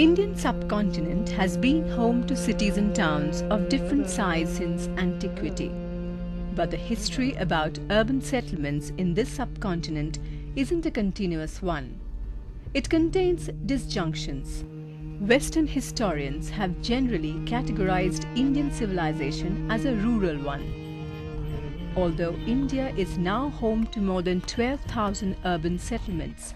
Indian subcontinent has been home to cities and towns of different size since antiquity. But the history about urban settlements in this subcontinent isn't a continuous one. It contains disjunctions. Western historians have generally categorized Indian civilization as a rural one. Although India is now home to more than 12,000 urban settlements.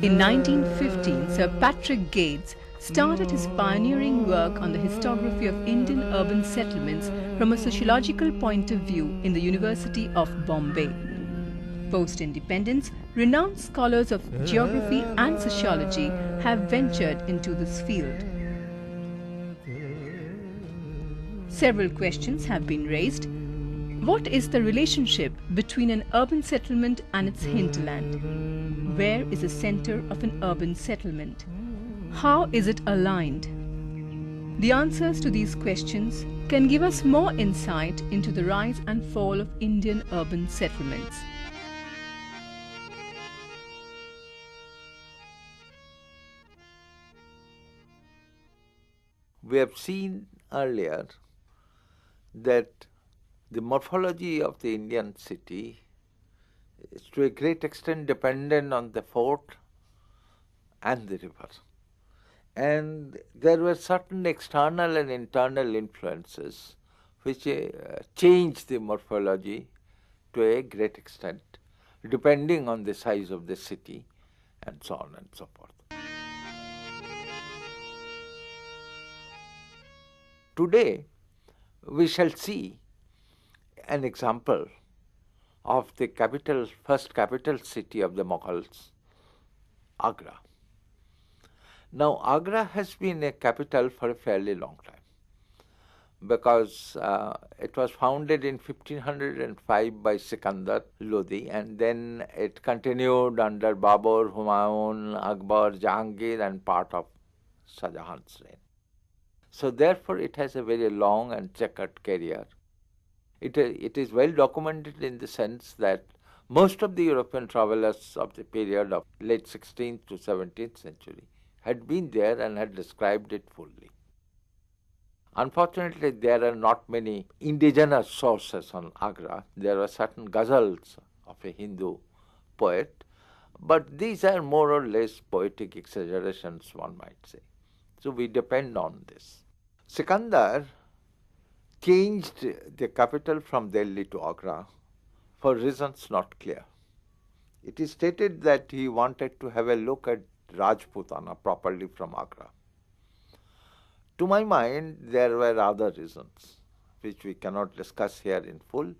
In 1915, Sir Patrick Gates started his pioneering work on the historiography of Indian urban settlements from a sociological point of view in the University of Bombay. Post-independence, renowned scholars of geography and sociology have ventured into this field. Several questions have been raised. What is the relationship between an urban settlement and its hinterland? Where is the center of an urban settlement? How is it aligned? The answers to these questions can give us more insight into the rise and fall of Indian urban settlements. We have seen earlier that the morphology of the Indian city is to a great extent dependent on the fort and the river. And there were certain external and internal influences which changed the morphology to a great extent, depending on the size of the city and so on and so forth. Today, we shall see an example of the first capital city of the Mughals, Agra. Now, Agra has been a capital for a fairly long time because it was founded in 1505 by Sikandar Lodi, and then it continued under Babur, Humayun, Akbar, Jahangir and part of Shah Jahan's reign. So therefore, it has a very long and checkered career. It is well documented in the sense that most of the European travelers of the period of late 16th to 17th century had been there and had described it fully. Unfortunately, there are not many indigenous sources on Agra. There are certain ghazals of a Hindu poet, but these are more or less poetic exaggerations, one might say. So we depend on this. Sikandar changed the capital from Delhi to Agra for reasons not clear. It is stated that he wanted to have a look at Rajputana properly from Agra. To my mind, there were other reasons which we cannot discuss here in full,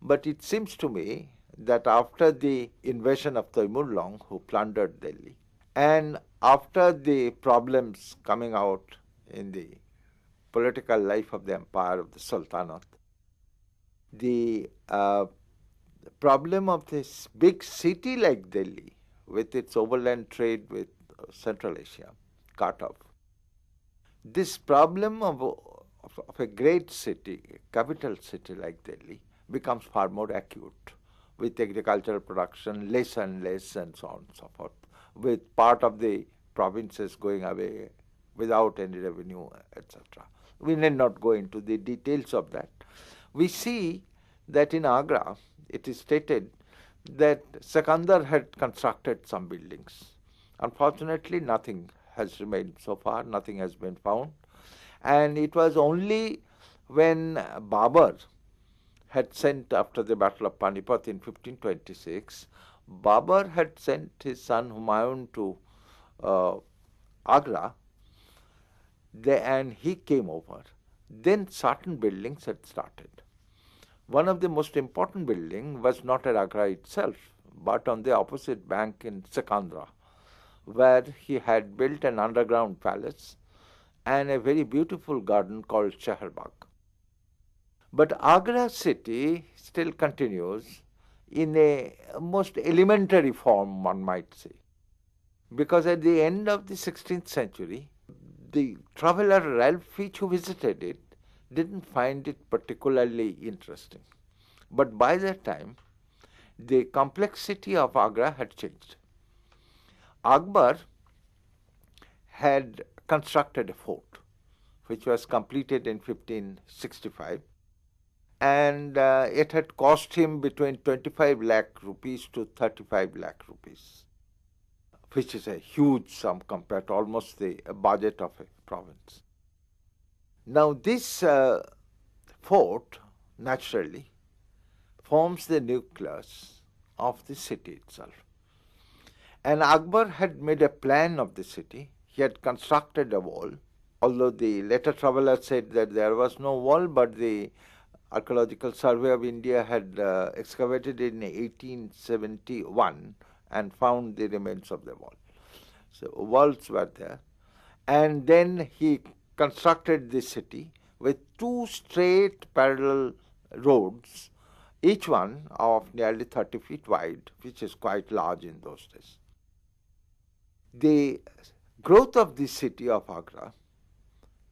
but it seems to me that after the invasion of Taimur who plundered Delhi, and after the problems coming out in the political life of the empire of the Sultanate, the problem of this big city like Delhi, with its overland trade with Central Asia, cut off. This problem of a great city, a capital city like Delhi, becomes far more acute, with agricultural production less and less and so on and so forth, with part of the provinces going away without any revenue, etc. We need not go into the details of that. We see that in Agra, it is stated that Sikandar had constructed some buildings. Unfortunately, nothing has remained so far, nothing has been found. And it was only when Babur had sent, after the Battle of Panipat in 1526, Babur had sent his son Humayun to Agra, and he came over. Then certain buildings had started. One of the most important buildings was not at Agra itself, but on the opposite bank in Sikandra, where he had built an underground palace and a very beautiful garden called Shaharbagh. But Agra city still continues in a most elementary form, one might say, because at the end of the 16th century, the traveler Ralph Fitch, who visited it, didn't find it particularly interesting. But by that time, the complexity of Agra had changed. Akbar had constructed a fort, which was completed in 1565, and it had cost him between 25 lakh rupees to 35 lakh rupees, which is a huge sum compared to almost the budget of a province. Now, this fort, naturally, forms the nucleus of the city itself. And Akbar had made a plan of the city. He had constructed a wall, although the later traveller said that there was no wall, but the Archaeological Survey of India had excavated in 1871 and found the remains of the wall. So walls were there. And then he constructed the city with two straight parallel roads, each one of nearly 30 feet wide, which is quite large in those days. The growth of the city of Agra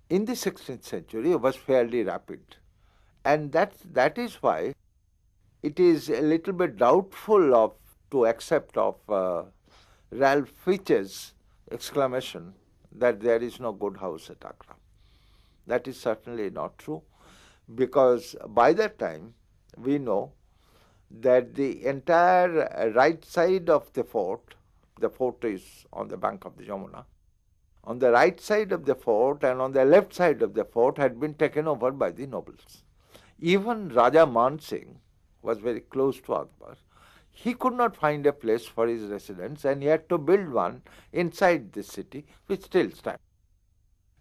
in the 16th century was fairly rapid. And that is why it is a little bit doubtful to accept of Ralph Fitch's exclamation that there is no good house at Agra. That is certainly not true, because by that time we know that the entire right side of the fort is on the bank of the Yamuna, on the right side of the fort and on the left side of the fort had been taken over by the nobles. Even Raja Man Singh was very close to Akbar. He could not find a place for his residence and he had to build one inside the city, which still stands.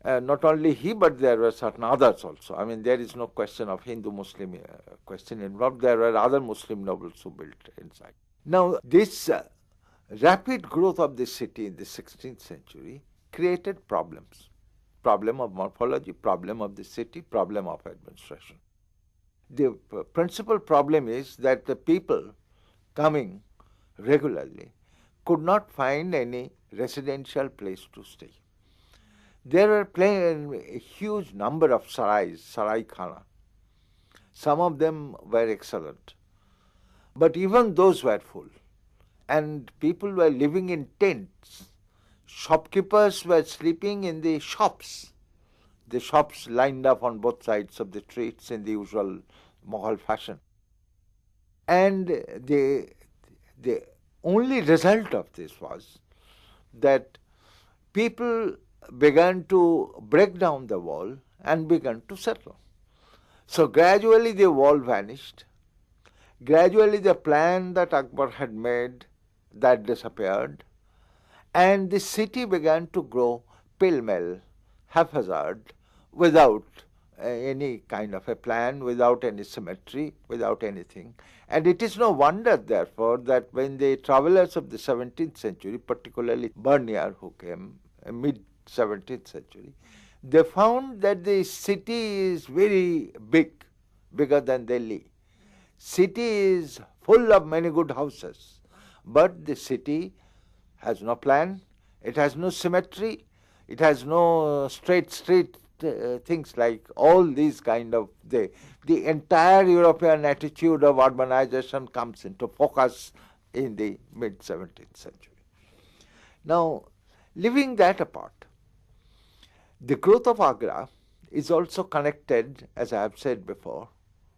Not only he, but there were certain others also. I mean, there is no question of Hindu-Muslim question involved. There were other Muslim nobles who built inside. Now, this rapid growth of the city in the 16th century created problems. Problem of morphology, problem of the city, problem of administration. The principal problem is that the people coming regularly could not find any residential place to stay. There were a huge number of sarais, sarai khana. Some of them were excellent, but even those were full. And people were living in tents. Shopkeepers were sleeping in the shops lined up on both sides of the streets in the usual Mughal fashion. And the only result of this was that people began to break down the wall and began to settle. So gradually the wall vanished. Gradually the plan that Akbar had made, that disappeared. And the city began to grow pell-mell, haphazard, without any kind of a plan, without any symmetry, without anything. And it is no wonder, therefore, that when the travelers of the 17th century, particularly Bernier, who came mid-17th century, they found that the city is very big, bigger than Delhi. City is full of many good houses, but the city has no plan, it has no symmetry, it has no straight street things like all these kind of, the entire European attitude of urbanization comes into focus in the mid-17th century. Now, leaving that apart, the growth of Agra is also connected, as I have said before,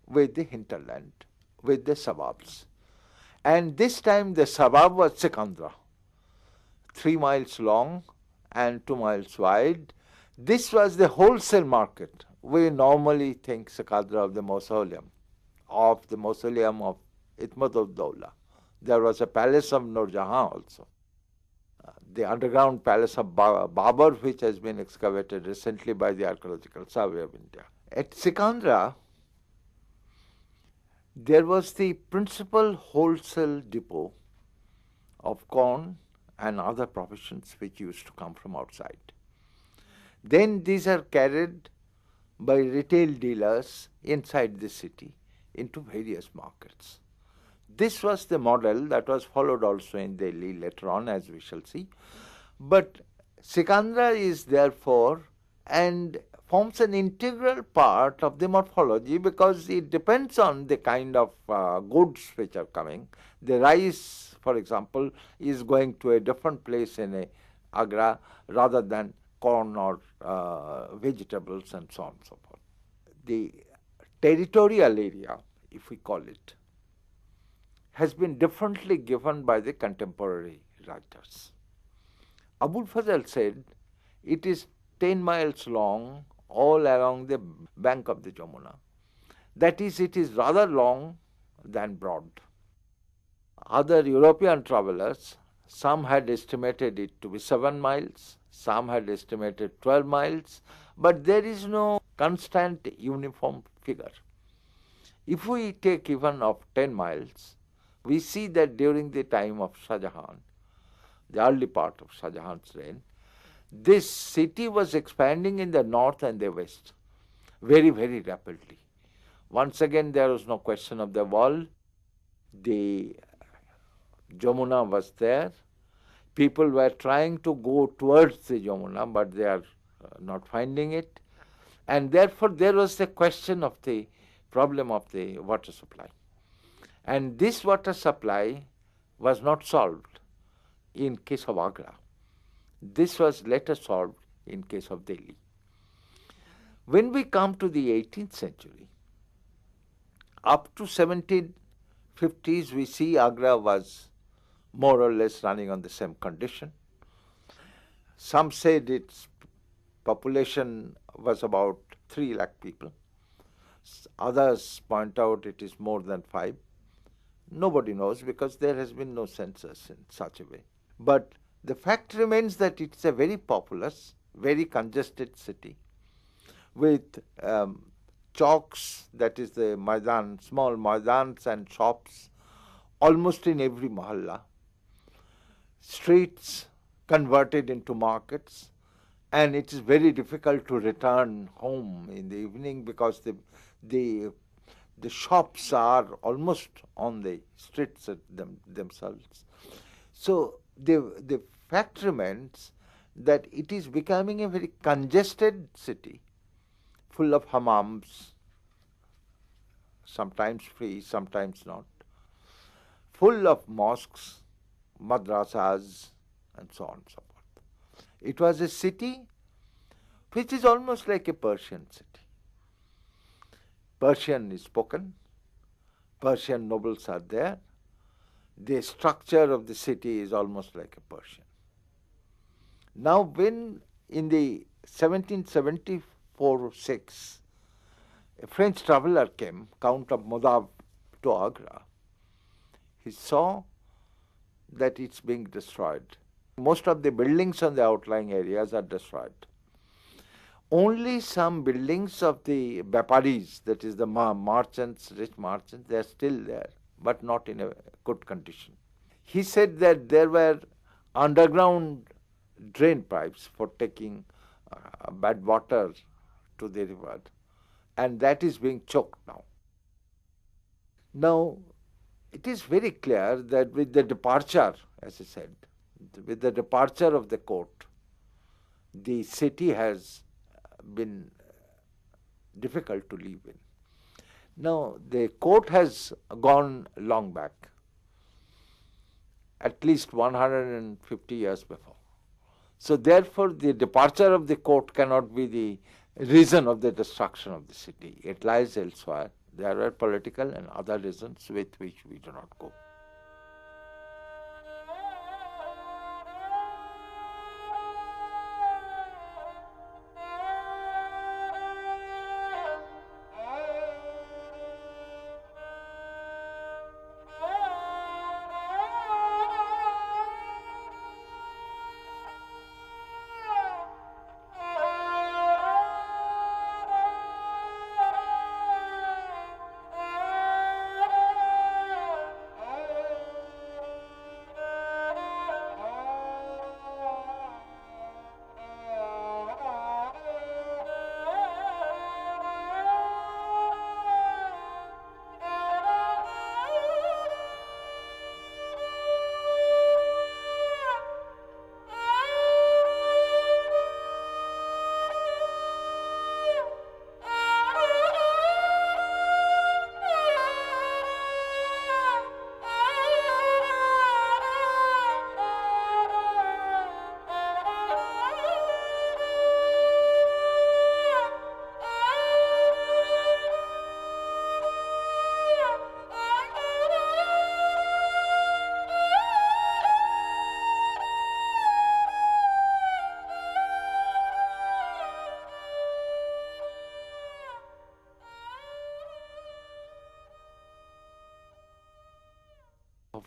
with the hinterland, with the suburbs. And this time the suburb was Sikandra, 3 miles long and 2 miles wide. This was the wholesale market. We normally think Sikandra of the mausoleum of Itmad-ud-Dawla. There was a palace of Nur Jahan also. The underground palace of Babur, which has been excavated recently by the Archaeological Survey of India. At Sikandra, there was the principal wholesale depot of corn and other provisions which used to come from outside. Then these are carried by retail dealers inside the city into various markets. This was the model that was followed also in Delhi later on, as we shall see. But Sikandra is therefore and forms an integral part of the morphology because it depends on the kind of goods which are coming. The rice, for example, is going to a different place in Agra rather than corn or vegetables and so on and so forth. The territorial area, if we call it, has been differently given by the contemporary writers. Abul Fazl said it is 10 miles long all along the bank of the Jamuna. That is, it is rather long than broad. Other European travelers, some had estimated it to be 7 miles, some had estimated 12 miles, but there is no constant uniform figure. If we take even of 10 miles, we see that during the time of Shah Jahan, the early part of Shah Jahan's reign, this city was expanding in the north and the west very, very rapidly. Once again, there was no question of the wall. The Jamuna was there. People were trying to go towards the Jamuna, but they are not finding it. And therefore, there was the question of the problem of the water supply. And this water supply was not solved in case of Agra. This was later solved in case of Delhi. When we come to the 18th century, up to 1750s, we see Agra was more or less running on the same condition. Some said its population was about 3 lakh people. Others point out it is more than 5. Nobody knows because there has been no census in such a way. But the fact remains that it's a very populous, very congested city with chowks, that is the maidan, small maidans and shops almost in every mahalla, streets converted into markets, and it is very difficult to return home in the evening because the shops are almost on the streets themselves. So the fact remains that it is becoming a very congested city, full of hammams, sometimes free, sometimes not, full of mosques, madrasas, and so on and so forth. It was a city which is almost like a Persian city. Persian is spoken, Persian nobles are there. The structure of the city is almost like a Persian. Now, when in the 1774-6, a French traveler came, Count of Modav, to Agra, he saw that it's being destroyed. Most of the buildings on the outlying areas are destroyed. Only some buildings of the Baparis, that is the merchants, rich merchants, they are still there, but not in a good condition. He said that there were underground drain pipes for taking bad water to the river, and that is being choked now. Now, it is very clear that with the departure, as I said, with the departure of the court, the city has been difficult to live in. Now, the court has gone long back, at least 150 years before. So therefore, the departure of the court cannot be the reason of the destruction of the city. It lies elsewhere. There are political and other reasons with which we do not go.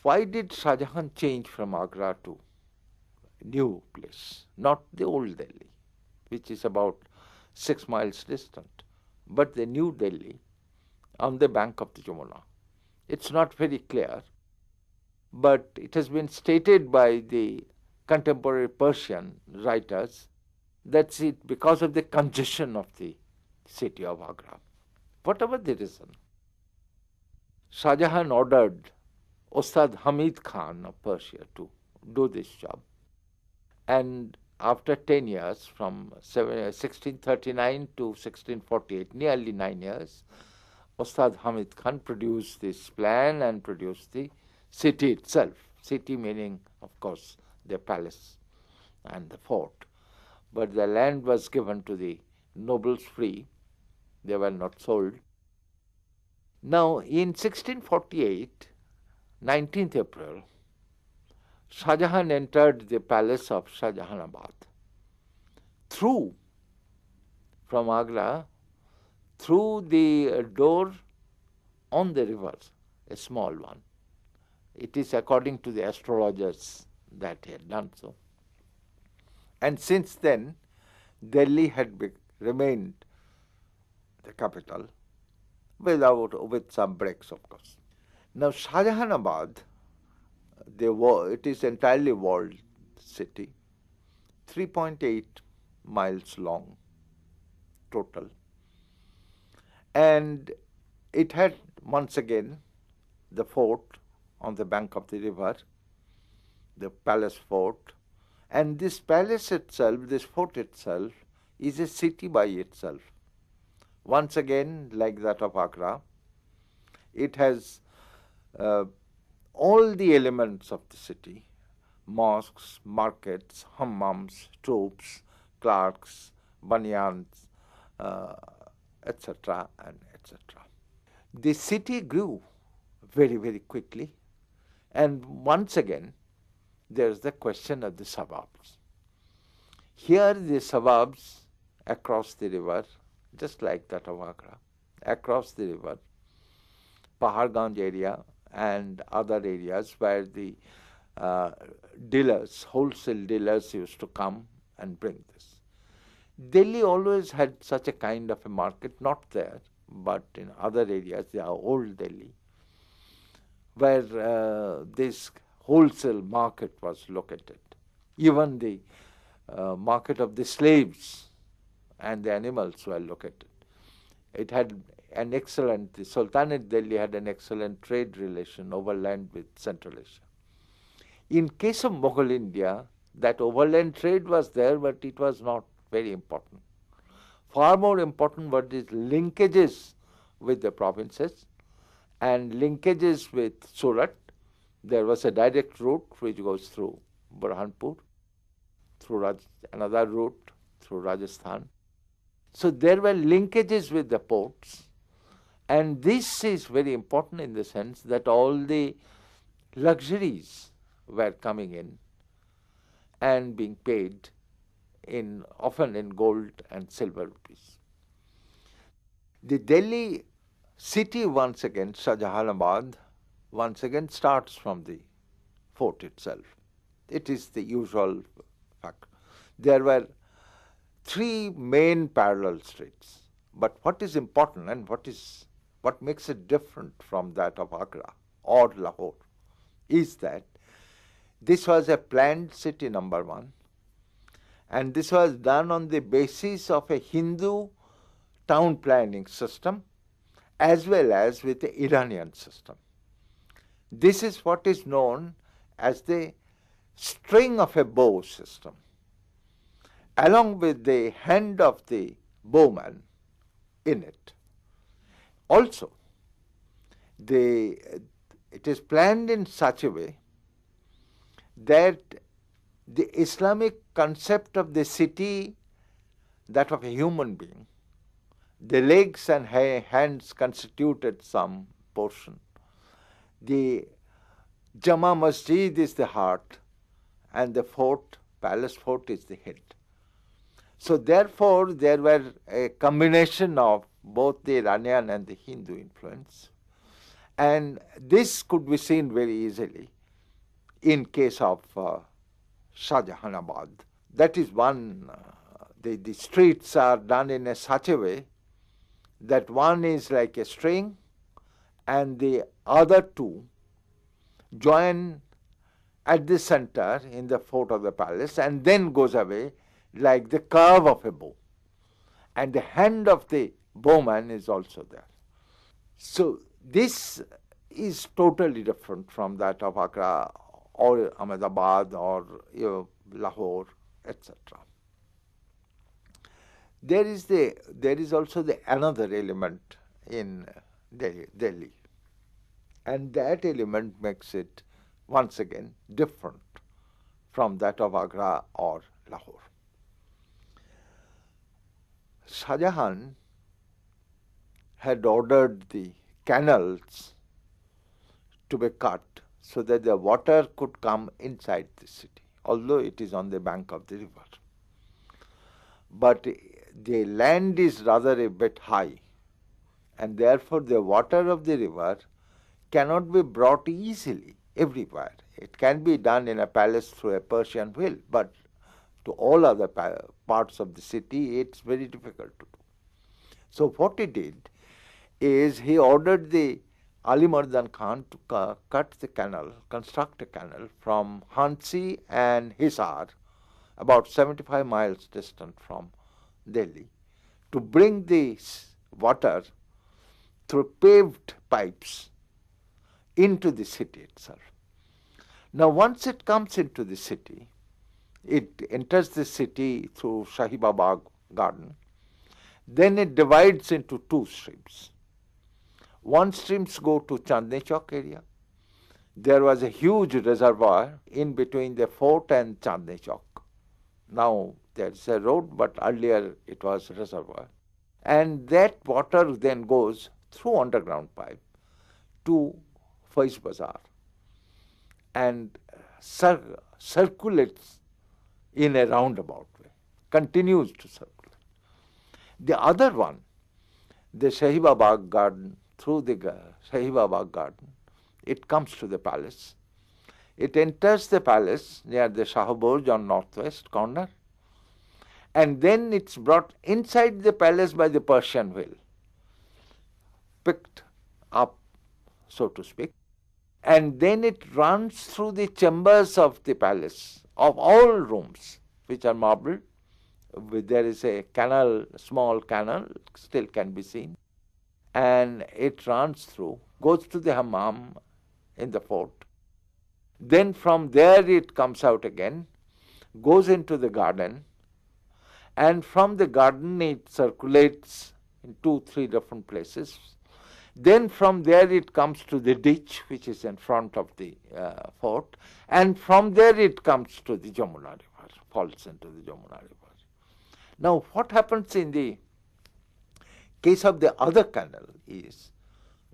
why did Shah Jahan change from Agra to new place, not the old Delhi, which is about 6 miles distant, but the new Delhi on the bank of the Jamuna? It's not very clear, but it has been stated by the contemporary Persian writers that's it because of the congestion of the city of Agra. Whatever the reason, Shah Jahan ordered Ustad Hamid Khan of Persia to do this job. And after 10 years, from 1639 to 1648, nearly 9 years, Ustad Hamid Khan produced this plan and produced the city itself. City meaning, of course, the palace and the fort. But the land was given to the nobles free. They were not sold. Now, in 1648, 19th April, Shah Jahan entered the palace of Shah Jahanabad through, from Agra, through the door on the river, a small one. It is according to the astrologers that he had done so. And since then, Delhi had remained the capital with some breaks, of course. Now, Shah Jahanabad, it is entirely walled city, 3.8 miles long total. And it had, once again, the fort on the bank of the river, the palace fort. And this palace itself, this fort itself, is a city by itself. Once again, like that of Agra, it has all the elements of the city: mosques, markets, hammams, troops, clerks, banyans, etc. and etc. The city grew very, very quickly, and once again, there is the question of the suburbs. Here, the suburbs across the river, just like that of Agra, across the river, Paharganj area and other areas where the dealers, wholesale dealers used to come and bring this. Delhi always had such a kind of a market, not there, but in other areas, the old Delhi, where this wholesale market was located. Even the market of the slaves and the animals were located. It had an excellent, the Sultanate Delhi had an excellent trade relation overland with Central Asia. In case of Mughal India, that overland trade was there, but it was not very important. Far more important were these linkages with the provinces and linkages with Surat. There was a direct route which goes through Burhanpur, through another route through Rajasthan. So there were linkages with the ports, and this is very important in the sense that all the luxuries were coming in and being paid often in gold and silver rupees. The Delhi city, once again, Shah Jahanabad, once again starts from the fort itself. It is the usual fact. There were 3 main parallel streets. But what is important and what makes it different from that of Agra or Lahore is that this was a planned city, number 1, and this was done on the basis of a Hindu town planning system as well as with the Iranian system. This is what is known as the string of a bow system. Along with the hand of the bowman in it. Also, it is planned in such a way that the Islamic concept of the city, that of a human being, the legs and hands constituted some portion. The Jama Masjid is the heart, and the fort, palace fort, is the head. So therefore, there were a combination of both the Iranian and the Hindu influence. And this could be seen very easily in case of Shahjahanabad. That is one, the streets are done in such a way that one is like a string and the other two join at the center in the fort of the palace and then goes away like the curve of a bow. And the hand of the bowman is also there. So this is totally different from that of Agra or Ahmedabad or Lahore, etc. There is also another element in Delhi, and that element makes it once again different from that of Agra or Lahore. Shah Jahan had ordered the canals to be cut so that the water could come inside the city, although it is on the bank of the river. But the land is rather a bit high, and therefore the water of the river cannot be brought easily everywhere. It can be done in a palace through a Persian wheel, but to all other parts of the city, it's very difficult to do. So what he did is he ordered the Ali Mardan Khan to cut the canal, construct a canal from Hansi and Hisar, about 75 miles distant from Delhi, to bring the water through paved pipes into the city itself. Now once it comes into the city, it enters the city through Shahi Bagh garden, then it divides into two streams. One streams go to Chandni Chowk area. There was a huge reservoir in between the fort and Chandni Chowk. Now there is a road, but earlier it was a reservoir. And that water then goes through underground pipe to Faiz Bazaar and circulates in a roundabout way, continues to circulate. The other one, the Shahi Bagh garden, through the Shahi Bagh garden, it comes to the palace. It enters the palace near the Shah Burj on northwest corner, and then it's brought inside the palace by the Persian wheel, picked up, so to speak, and then it runs through the chambers of the palace, of all rooms, which are marble. There is a canal, small canal, still can be seen, and it runs through, goes to the hammam in the fort. Then from there it comes out again, goes into the garden, and from the garden it circulates in 2-3 different places. Then from there it comes to the ditch, which is in front of the fort, and from there it comes to the Jamuna River, falls into the Jamuna River. Now what happens in the case of the other canal is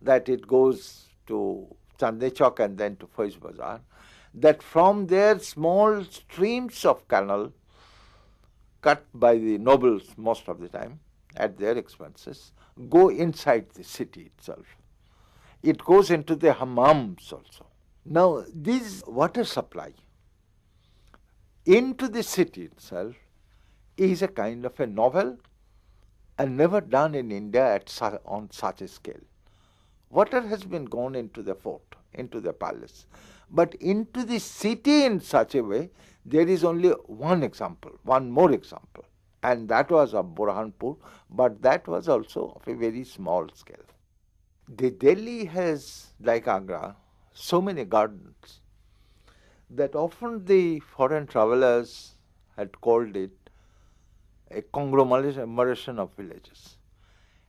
that it goes to Chandni Chowk and then to Faiz Bazaar, that from there small streams of canal cut by the nobles most of the time at their expenses go inside the city itself. It goes into the hammams also. Now this water supply into the city itself is a kind of a novel and never done in India on such a scale. Water has been gone into the fort, into the palace, but into the city in such a way, there is only one example, one more example, and that was of Burhanpur, but that was also of a very small scale. The Delhi has, like Agra, so many gardens that often the foreign travelers had called it a conglomeration of villages.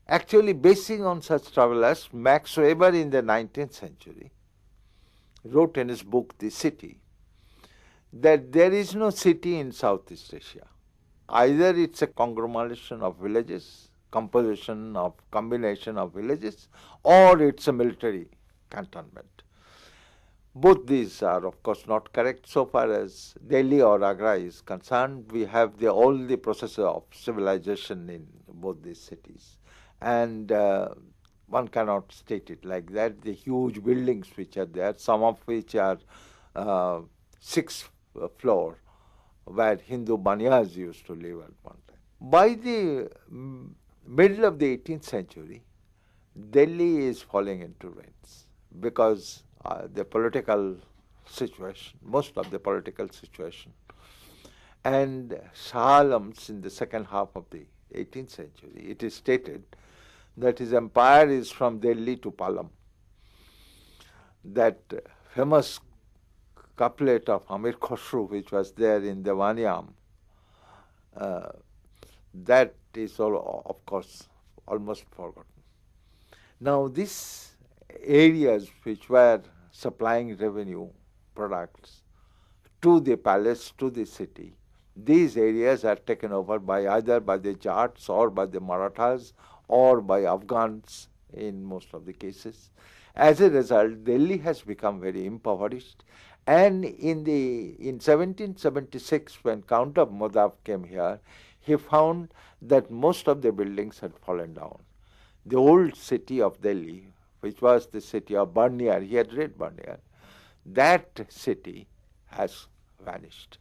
Actually, basing on such travelers, Max Weber in the 19th century wrote in his book, The City, that there is no city in Southeast Asia. Either it's a conglomeration of villages, combination of villages, or it's a military cantonment. Both these are, of course, not correct. So far as Delhi or Agra is concerned, we have all the process of civilization in both these cities. And one cannot state it like that. The huge buildings which are there, some of which are uh, six floor, where Hindu Banyas used to live at one time. By the middle of the 18th century, Delhi is falling into ruins because the political situation, most of the political situation, and Shah Alam's in the second half of the 18th century, it is stated that his empire is from Delhi to Palam. That famous couplet of Amir Khosrow, which was there in the Vanyam, that is all, of course, almost forgotten. Now, these areas which were supplying revenue products to the palace, to the city, these areas are taken over by either by the Jats or by the Marathas or by Afghans in most of the cases. As a result, Delhi has become very impoverished. And in 1776, when Count of Mudaf came here, he found that most of the buildings had fallen down. The old city of Delhi, which was the city of Barnier, he had read Barnier, that city has vanished.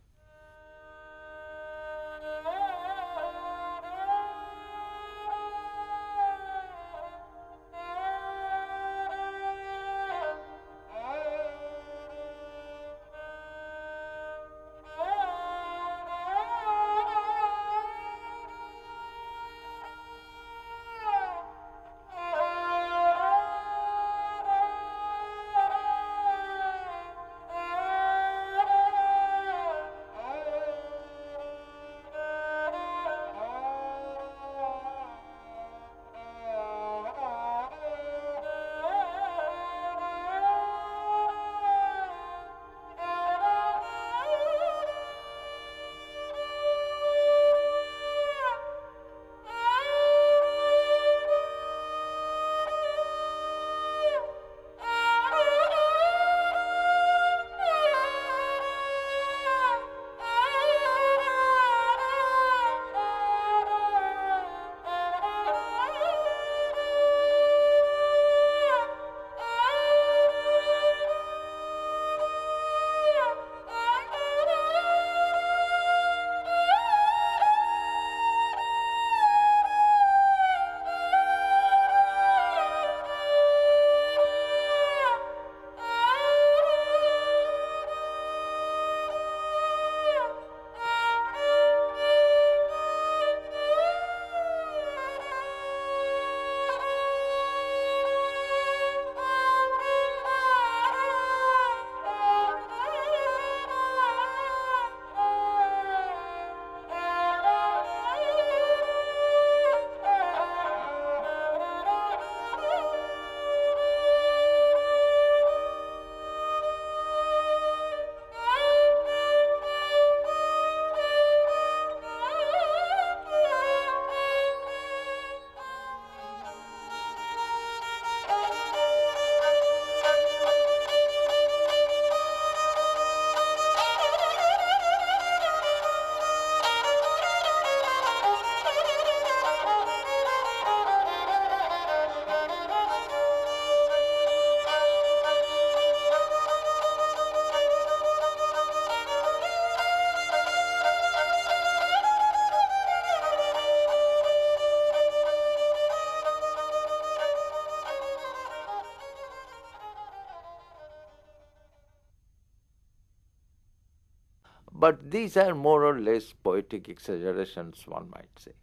But these are more or less poetic exaggerations, one might say.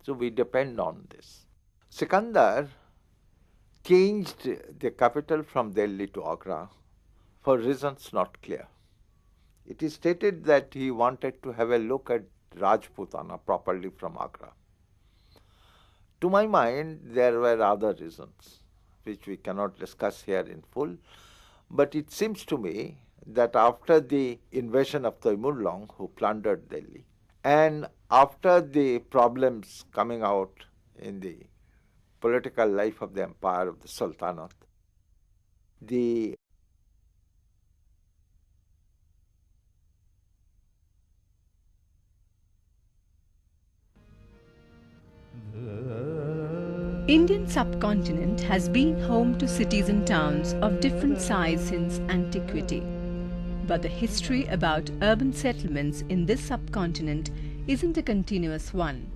So we depend on this. Sikandar changed the capital from Delhi to Agra for reasons not clear. It is stated that he wanted to have a look at Rajputana properly from Agra. To my mind, there were other reasons, which we cannot discuss here in full, but it seems to me that after the invasion of Taimurlong, who plundered Delhi, and after the problems coming out in the political life of the empire of the Sultanate, the Indian subcontinent has been home to cities and towns of different size since antiquity. But the history about urban settlements in this subcontinent isn't a continuous one.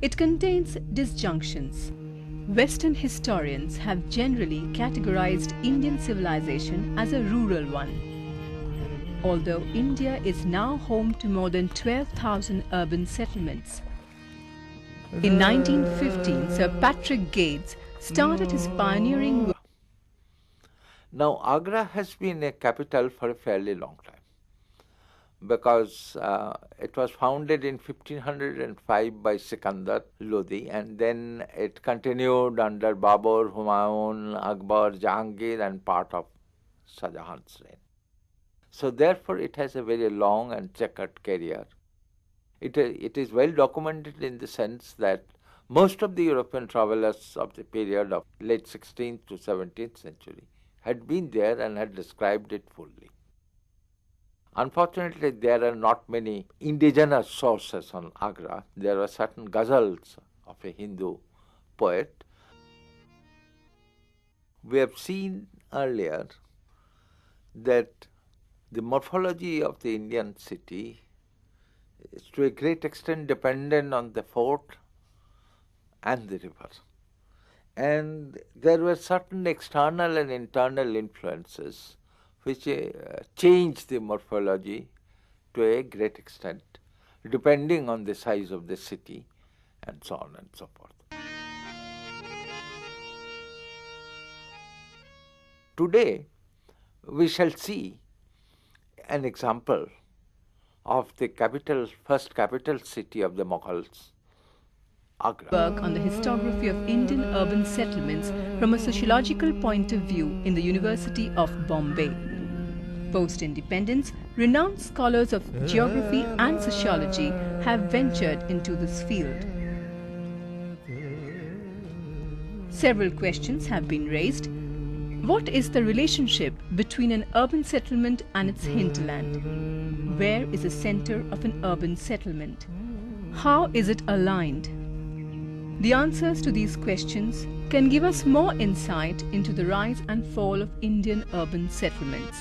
It contains disjunctions. Western historians have generally categorized Indian civilization as a rural one. Although India is now home to more than 12,000 urban settlements. In 1915, Sir Patrick Gates started his pioneering work. Now, Agra has been a capital for a fairly long time because it was founded in 1505 by Sikandar Lodi, and then it continued under Babur, Humayun, Akbar, Jahangir and part of Shah Jahan's reign. So therefore it has a very long and checkered career. It is well documented in the sense that most of the European travelers of the period of late 16th to 17th century had been there and had described it fully. Unfortunately, there are not many indigenous sources on Agra. There are certain ghazals of a Hindu poet. We have seen earlier that the morphology of the Indian city is to a great extent dependent on the fort and the river. And there were certain external and internal influences which changed the morphology to a great extent, depending on the size of the city and so on and so forth. Today, we shall see an example of the first capital city of the Mughals, Agra. Work on the historiography of Indian urban settlements from a sociological point of view in the University of Bombay. Post-independence, renowned scholars of geography and sociology have ventured into this field. Several questions have been raised. What is the relationship between an urban settlement and its hinterland? Where is the center of an urban settlement? How is it aligned? The answers to these questions can give us more insight into the rise and fall of Indian urban settlements.